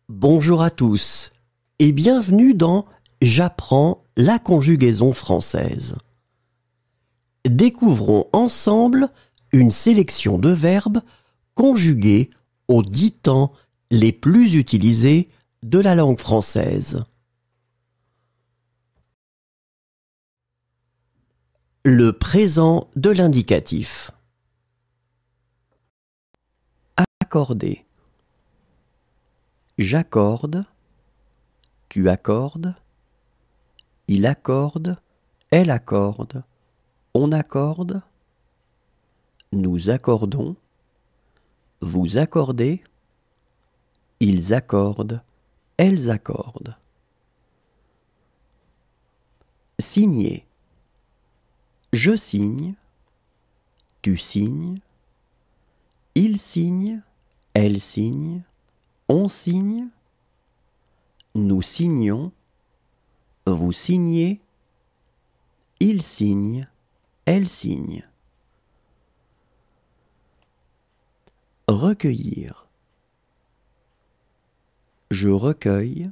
Bonjour à tous et bienvenue dans J'apprends la conjugaison française. Découvrons ensemble une sélection de verbes conjugués aux 10 temps les plus utilisés de la langue française. Le présent de l'indicatif. Accorder. J'accorde, tu accordes, il accorde, elle accorde, on accorde, nous accordons, vous accordez, ils accordent, elles accordent. Signer. Je signe, tu signes, il signe, elle signe, on signe, nous signons, vous signez, il signe, elle signe. Recueillir. Je recueille,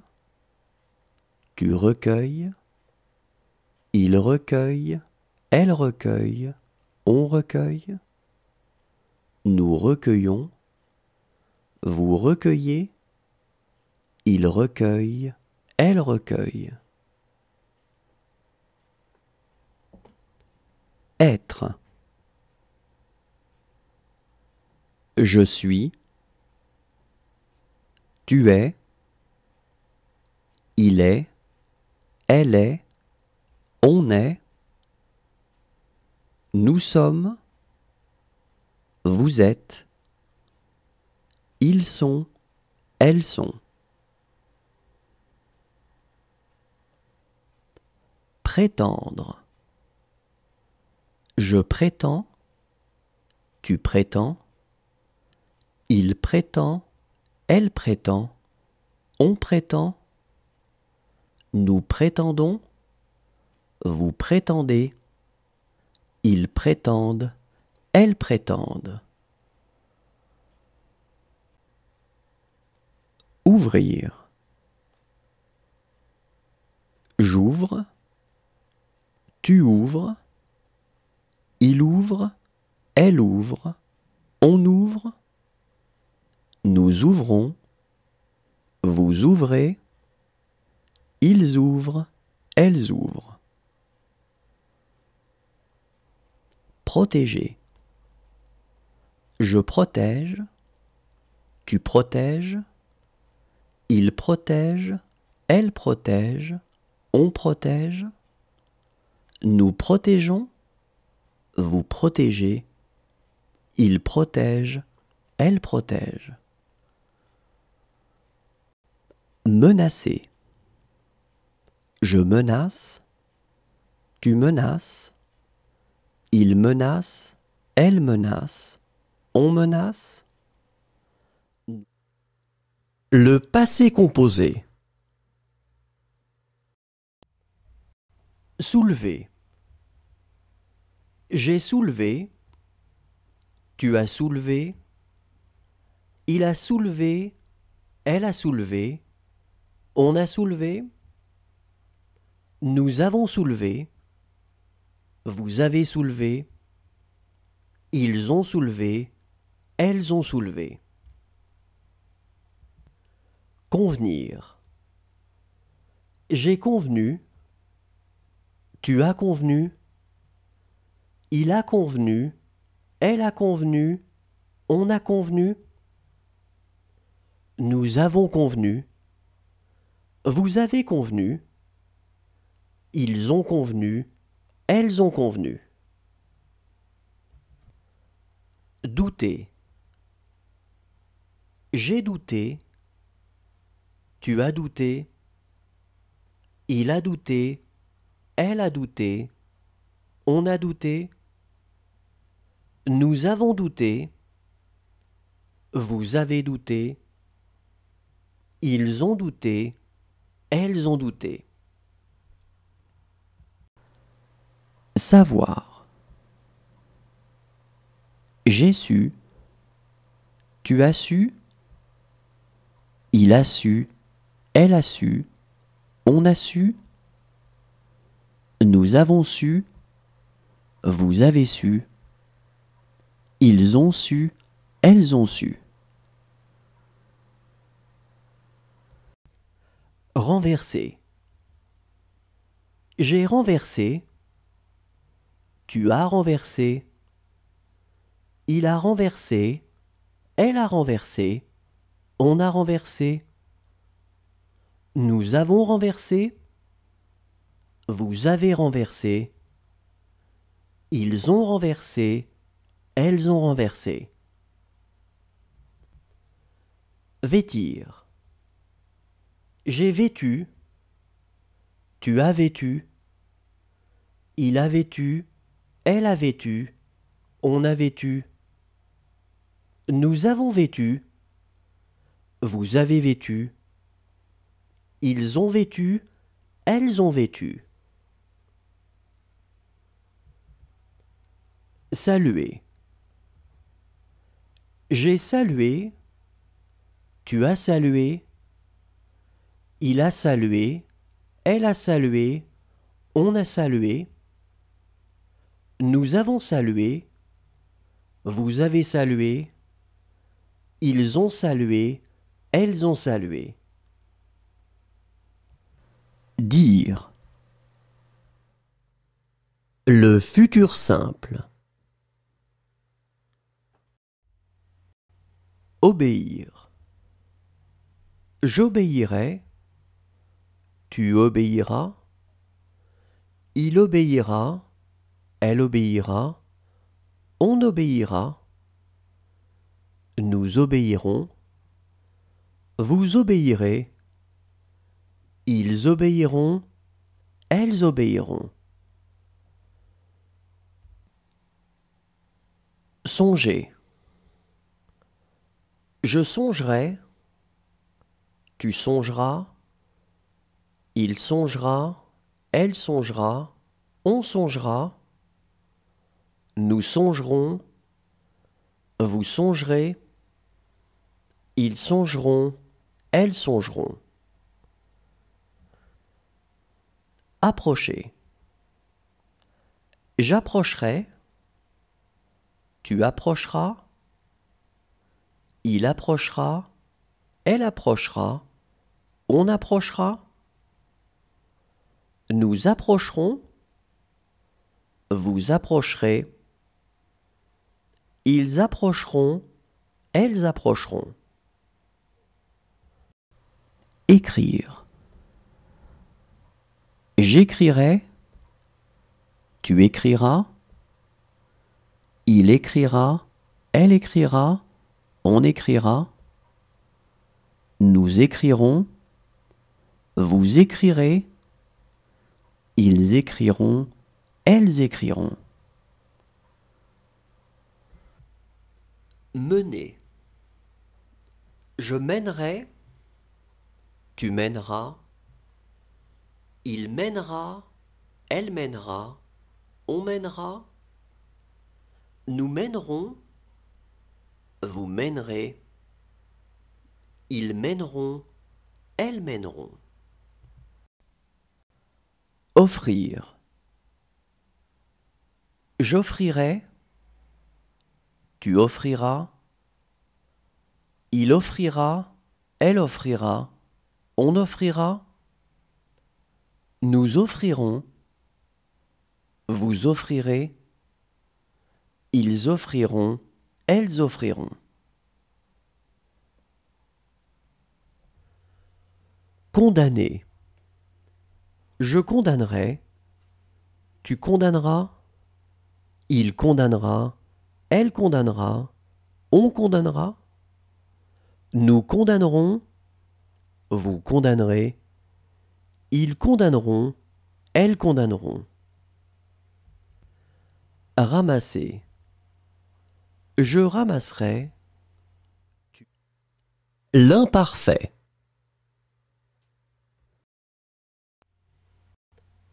tu recueilles, il recueille, elle recueille, on recueille, nous recueillons, vous recueillez, il recueille, elle recueille. Être. Je suis, tu es, il est, elle est, on est, nous sommes, vous êtes, ils sont, elles sont. Prétendre. Je prétends, tu prétends, il prétend, elle prétend, on prétend, nous prétendons, vous prétendez, ils prétendent, elles prétendent. Ouvrir. J'ouvre, tu ouvres, il ouvre, elle ouvre, on ouvre, nous ouvrons, vous ouvrez, ils ouvrent, elles ouvrent. Protéger. Je protège, tu protèges, il protège, elle protège, on protège, nous protégeons, vous protégez, il protège, elle protège. Menacer. Je menace, tu menaces, il menace, elle menace, on menace. Le passé composé. Soulever. J'ai soulevé, tu as soulevé, il a soulevé, elle a soulevé, on a soulevé, nous avons soulevé, vous avez soulevé, ils ont soulevé, elles ont soulevé. Convenir. J'ai convenu, tu as convenu, il a convenu, elle a convenu, on a convenu, nous avons convenu, vous avez convenu, ils ont convenu, elles ont convenu. Douter. J'ai douté, tu as douté, il a douté, elle a douté, on a douté, nous avons douté, vous avez douté, ils ont douté, elles ont douté. Savoir. J'ai su, tu as su, Il a su, elle a su, on a su, nous avons su, vous avez su, ils ont su, elles ont su. Renverser. J'ai renversé, tu as renversé, il a renversé, elle a renversé, on a renversé, nous avons renversé, vous avez renversé, ils ont renversé, elles ont renversé. Vêtir. J'ai vêtu, tu as vêtu, il a vêtu, elle a vêtu, on a vêtu, nous avons vêtu, vous avez vêtu, ils ont vêtu, elles ont vêtu. Saluer. J'ai salué, tu as salué, il a salué, elle a salué, on a salué, nous avons salué, vous avez salué, ils ont salué, elles ont salué. Dire. Le futur simple. Obéir. J'obéirai, tu obéiras, il obéira, elle obéira, on obéira, nous obéirons, vous obéirez, ils obéiront, elles obéiront. Songer. Je songerai, tu songeras, il songera, elle songera, on songera, nous songerons, vous songerez, ils songeront, elles songeront. Approcher. J'approcherai, tu approcheras, il approchera, elle approchera, on approchera, nous approcherons, vous approcherez, ils approcheront, elles approcheront. Écrire. J'écrirai, tu écriras, il écrira, elle écrira, on écrira, nous écrirons, vous écrirez, ils écriront, elles écriront. Mener. Je mènerai, tu mèneras, il mènera, elle mènera, on mènera, nous mènerons, vous mènerez, ils mèneront, elles mèneront. Offrir. J'offrirai, tu offriras, il offrira, elle offrira, on offrira, nous offrirons, vous offrirez, ils offriront, elles offriront. Condamner. Je condamnerai, tu condamneras, il condamnera, elle condamnera, on condamnera, nous condamnerons, vous condamnerez, ils condamneront, elles condamneront. Ramasser. Je ramasserai. L'imparfait.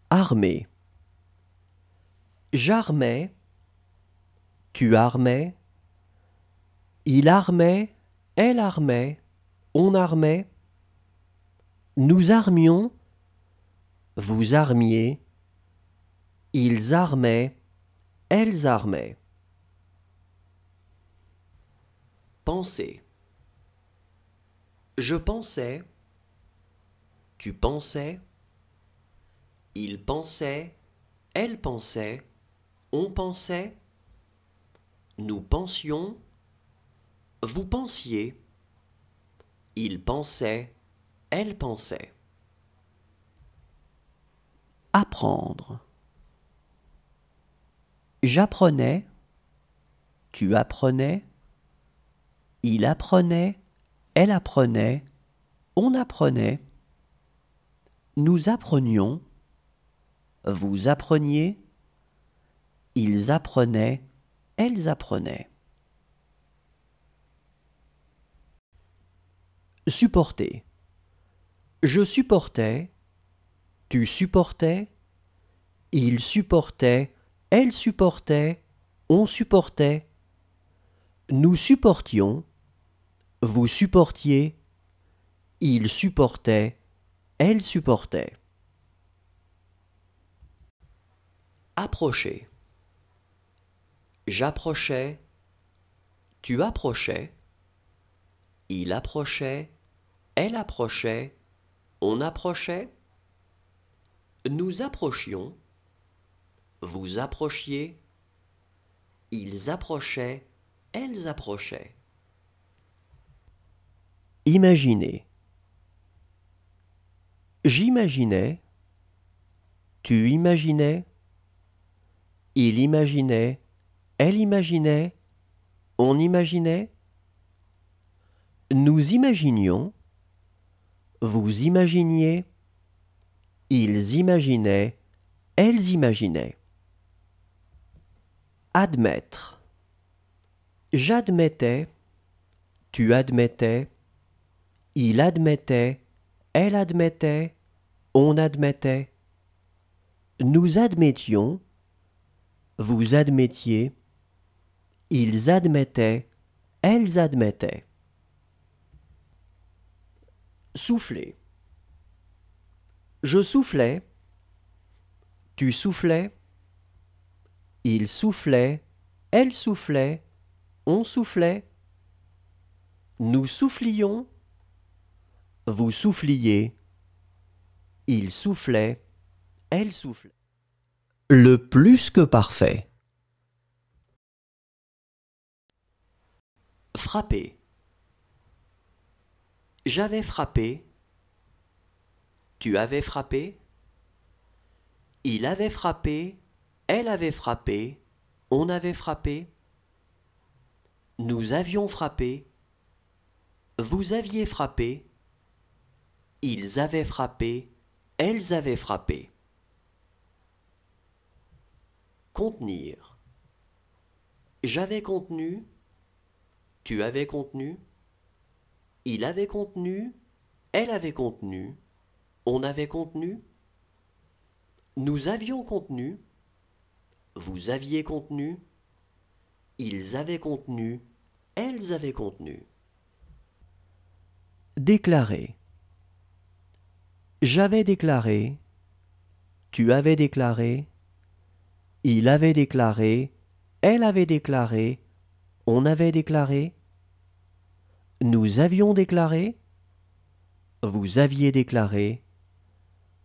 Armer. J'armais, tu armais, il armait, elle armait, on armait, Nous armions, vous armiez, ils armaient, elles armaient. Penser. Je pensais, tu pensais, il pensait, elle pensait, on pensait, nous pensions, vous pensiez, il pensait, elle pensait. Apprendre. J'apprenais, tu apprenais, il apprenait, elle apprenait, on apprenait, nous apprenions, vous appreniez, ils apprenaient, elles apprenaient. Supporter. Je supportais, tu supportais, il supportait, elle supportait, on supportait, nous supportions, vous supportiez, il supportait, elle supportait. Approcher. J'approchais, tu approchais, il approchait, elle approchait, on approchait, nous approchions, vous approchiez, ils approchaient, elles approchaient. Imaginer. J'imaginais, tu imaginais, il imaginait, elle imaginait, on imaginait, nous imaginions, vous imaginiez, ils imaginaient, elles imaginaient. Admettre. J'admettais, tu admettais, il admettait, elle admettait, on admettait. Nous admettions, vous admettiez, ils admettaient, elles admettaient. Souffler. Je soufflais, tu soufflais, il soufflait, elle soufflait, on soufflait, nous soufflions, vous souffliez, il soufflait, elle soufflait. Le plus que parfait. Frapper. J'avais frappé, tu avais frappé, il avait frappé, elle avait frappé, on avait frappé, nous avions frappé, vous aviez frappé, ils avaient frappé, elles avaient frappé. Contenir. J'avais contenu, tu avais contenu, il avait contenu, elle avait contenu, on avait contenu, nous avions contenu, vous aviez contenu, ils avaient contenu, elles avaient contenu. Déclarer. J'avais déclaré, tu avais déclaré, il avait déclaré, elle avait déclaré, on avait déclaré, nous avions déclaré, vous aviez déclaré,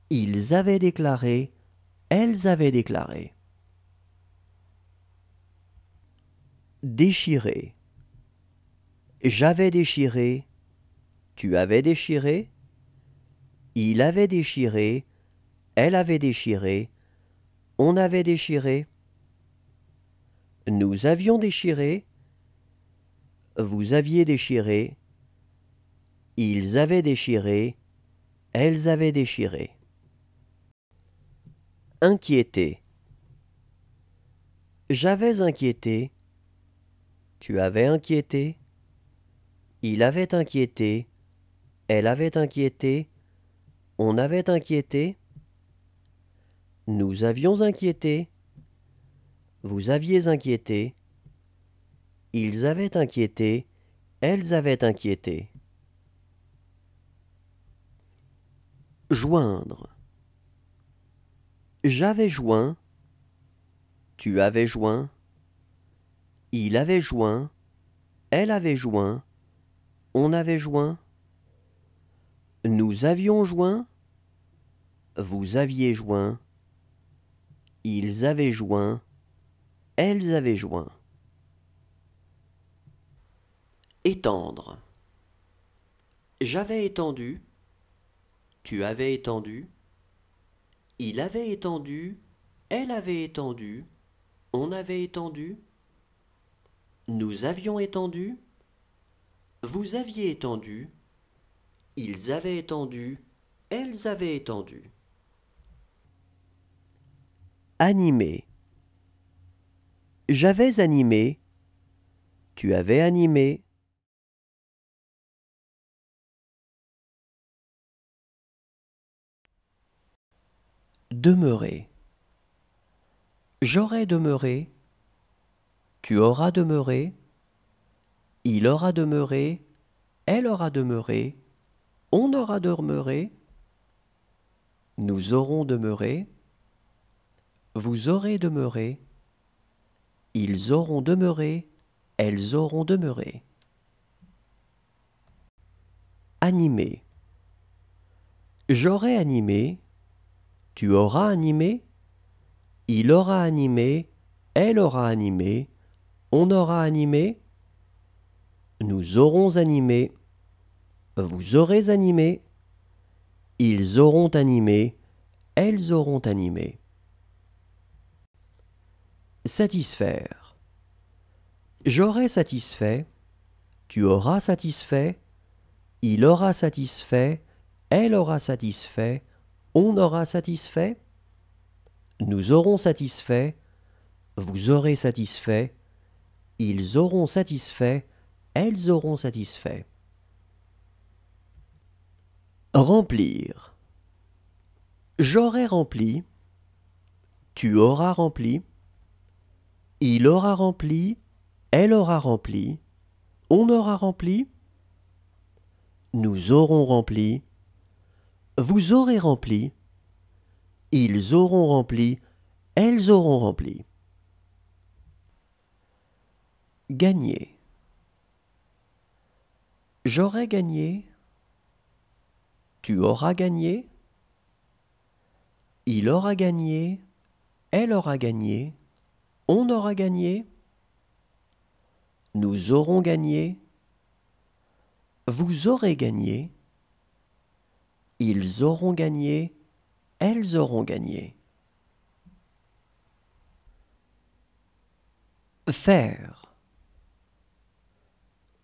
ils avaient déclaré, elles avaient déclaré. Déchirer. J'avais déchiré, tu avais déchiré, il avait déchiré, elle avait déchiré, on avait déchiré, nous avions déchiré, vous aviez déchiré, ils avaient déchiré, elles avaient déchiré. Inquiéter. J'avais inquiété, tu avais inquiété, il avait inquiété, elle avait inquiété, on avait inquiété, nous avions inquiété, vous aviez inquiété, ils avaient inquiété, elles avaient inquiété. Joindre. J'avais joint, tu avais joint, il avait joint, elle avait joint, on avait joint, nous avions joint, vous aviez joint, ils avaient joint, elles avaient joint. Étendre. J'avais étendu, tu avais étendu, il avait étendu, elle avait étendu, on avait étendu, nous avions étendu, vous aviez étendu, ils avaient étendu, elles avaient étendu. Animé. J'avais animé, tu avais animé. Demeurer. J'aurais demeuré, tu auras demeuré, il aura demeuré, elle aura demeuré, on aura demeuré, nous aurons demeuré, vous aurez demeuré, ils auront demeuré, elles auront demeuré. Animé. J'aurais animé, tu auras animé, il aura animé, elle aura animé, on aura animé, nous aurons animé, vous aurez animé, ils auront animé, elles auront animé. Satisfaire. J'aurai satisfait, tu auras satisfait, il aura satisfait, elle aura satisfait, on aura satisfait, nous aurons satisfait, vous aurez satisfait, ils auront satisfait, elles auront satisfait. Remplir. J'aurai rempli, tu auras rempli, il aura rempli, elle aura rempli, on aura rempli, nous aurons rempli, vous aurez rempli, ils auront rempli, elles auront rempli. Gagner. J'aurai gagné, tu auras gagné, il aura gagné, elle aura gagné, on aura gagné, nous aurons gagné, vous aurez gagné, ils auront gagné, elles auront gagné. Faire.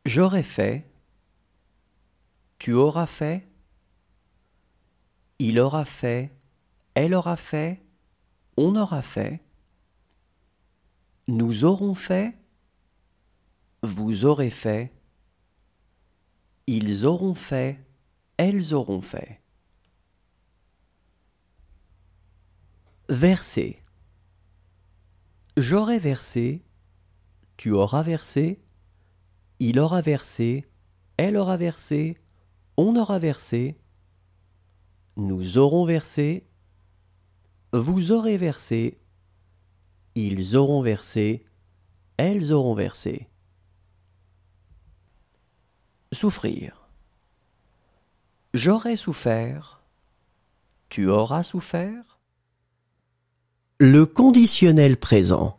J'aurai fait, tu auras fait, il aura fait, elle aura fait, on aura fait, nous aurons fait, vous aurez fait, ils auront fait, elles auront fait. Verser. J'aurai versé, tu auras versé, il aura versé, elle aura versé, on aura versé, nous aurons versé, vous aurez versé, ils auront versé, elles auront versé. Souffrir. J'aurai souffert, tu auras souffert. Le conditionnel présent.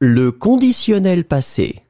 Le conditionnel passé.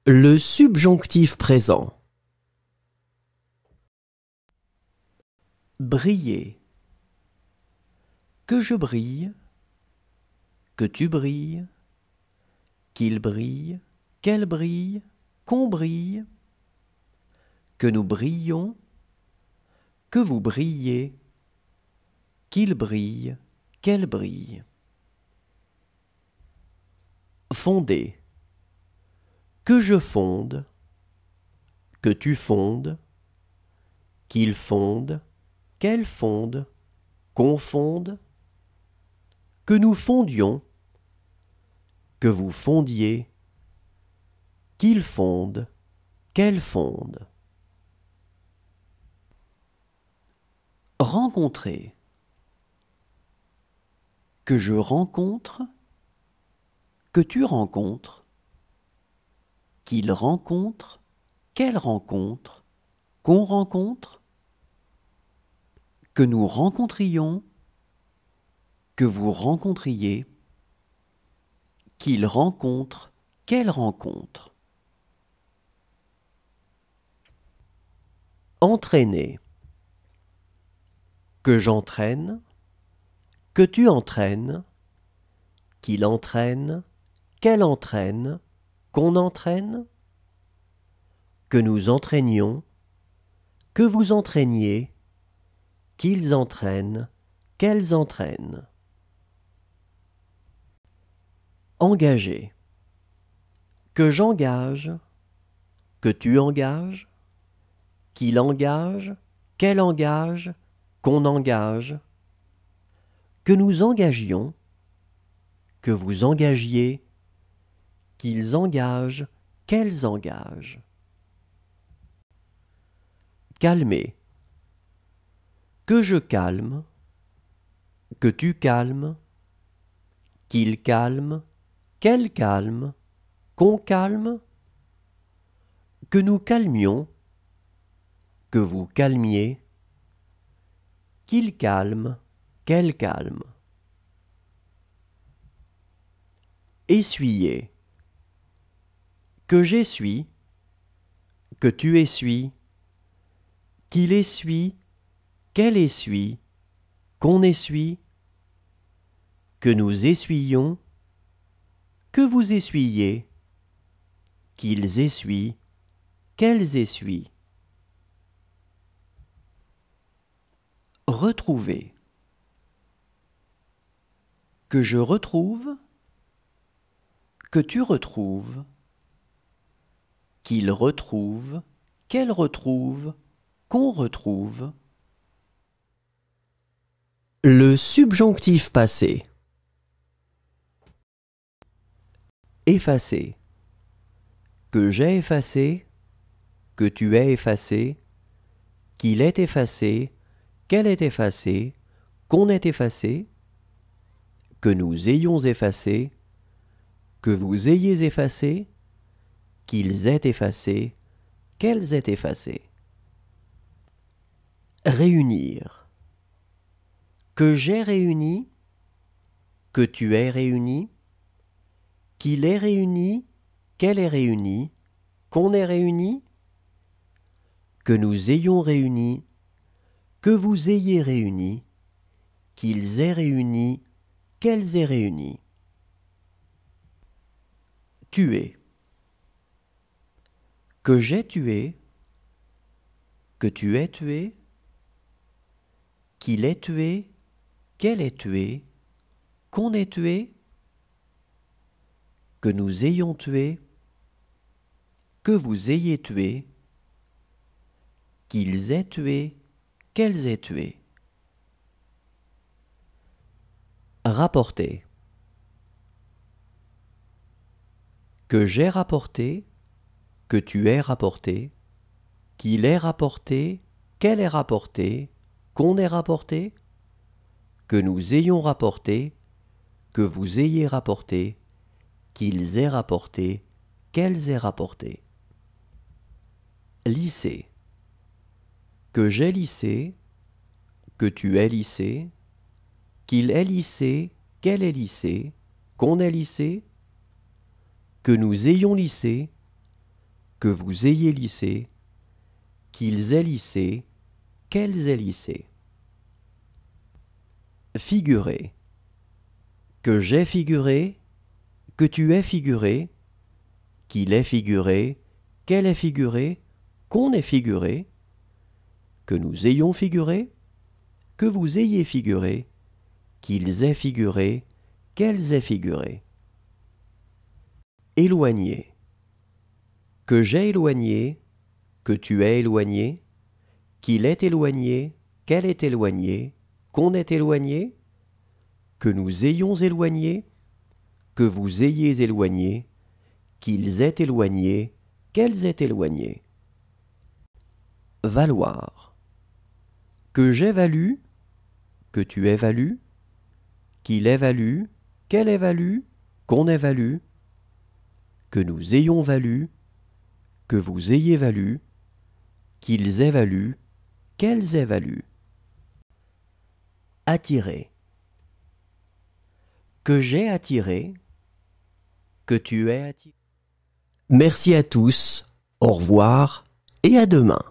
Le subjonctif présent. Briller. Que je brille, que tu brilles, qu'il brille, qu'elle brille, qu'on brille, que nous brillons, que vous brillez, qu'il brille, qu'elle brille. Fonder. Que je fonde, que tu fondes, qu'il fonde, qu'elle fonde, qu'on fonde, que nous fondions, que vous fondiez, qu'il fonde, qu'elle fonde. Rencontrer. Que je rencontre, que tu rencontres, qu'il rencontre, qu'elle rencontre, qu'on rencontre, que nous rencontrions, que vous rencontriez, qu'il rencontre, qu'elle rencontre. Entraîner. Que j'entraîne, que tu entraînes, qu'il entraîne, qu'elle entraîne, qu'on entraîne, que nous entraînions, que vous entraîniez, qu'ils entraînent, qu'elles entraînent. Engager. Que j'engage, que tu engages, qu'il engage, qu'elle engage, qu'on engage, que nous engagions, que vous engagiez, qu'ils engagent, qu'elles engagent. Calmer. Que je calme, que tu calmes, qu'il calme, qu'elle calme, qu'on calme, que nous calmions, que vous calmiez, qu'il calme, qu'elle calme. Essuyer. Que j'essuie, que tu essuies, qu'il essuie, qu'elle essuie, qu'on essuie, que nous essuyons, que vous essuyez, qu'ils essuient, qu'elles essuient. Retrouver. Que je retrouve, que tu retrouves, qu'il retrouve, qu'elle retrouve, qu'on retrouve. Le subjonctif passé. Effacer. Que j'ai effacé, que tu aies effacé, qu'il ait effacé, qu'elle ait effacé, qu'on ait effacé, que nous ayons effacé, que vous ayez effacé, qu'ils aient effacé, qu'elles aient effacé. Réunir. Que j'ai réuni, que tu aies réuni, qu'il ait réuni, qu'elle ait réuni, qu'on ait réuni, que nous ayons réuni, que vous ayez réuni, qu'ils aient réuni, qu'elles aient réuni. Tuer. Que j'ai tué, que tu aies tué, qu'il ait tué, qu'elle ait tué, qu'on ait tué, que nous ayons tué, que vous ayez tué, qu'ils aient tué, qu'elles aient tué. Rapporter. Que j'ai rapporté, que tu aies rapporté, qu'il ait rapporté, qu'elle ait rapporté, qu'on ait rapporté, que nous ayons rapporté, que vous ayez rapporté, qu'ils aient rapporté, qu'elles aient rapporté. Lisser. Que j'ai lissé, que tu aies lissé, qu'il ait lissé, qu'elle ait lissé, qu'on ait lissé, que nous ayons lissé, que vous ayez lissé, qu'ils aient lissé, qu'elles aient lissé. Figurer. Que j'ai figuré, que tu aies figuré, qu'il ait figuré, qu'elle ait figuré, qu'on ait figuré, que nous ayons figuré, que vous ayez figuré, qu'ils aient figuré, qu'elles aient figuré. Éloigner. Que j'ai éloigné, que tu aies éloigné, qu'il ait éloigné, qu'elle ait éloigné, qu'on ait éloigné, que nous ayons éloigné, que vous ayez éloigné, qu'ils aient éloigné, qu'elles aient éloigné. Valoir. Que j'ai valu, que tu aies valu, qu'il ait valu, qu'elle ait valu, qu'on ait valu, que nous ayons valu, que vous ayez valu, qu'ils aient valu, qu'elles aient valu. Attirer. Que j'ai attiré, que tu aies attiré. Merci à tous, au revoir et à demain.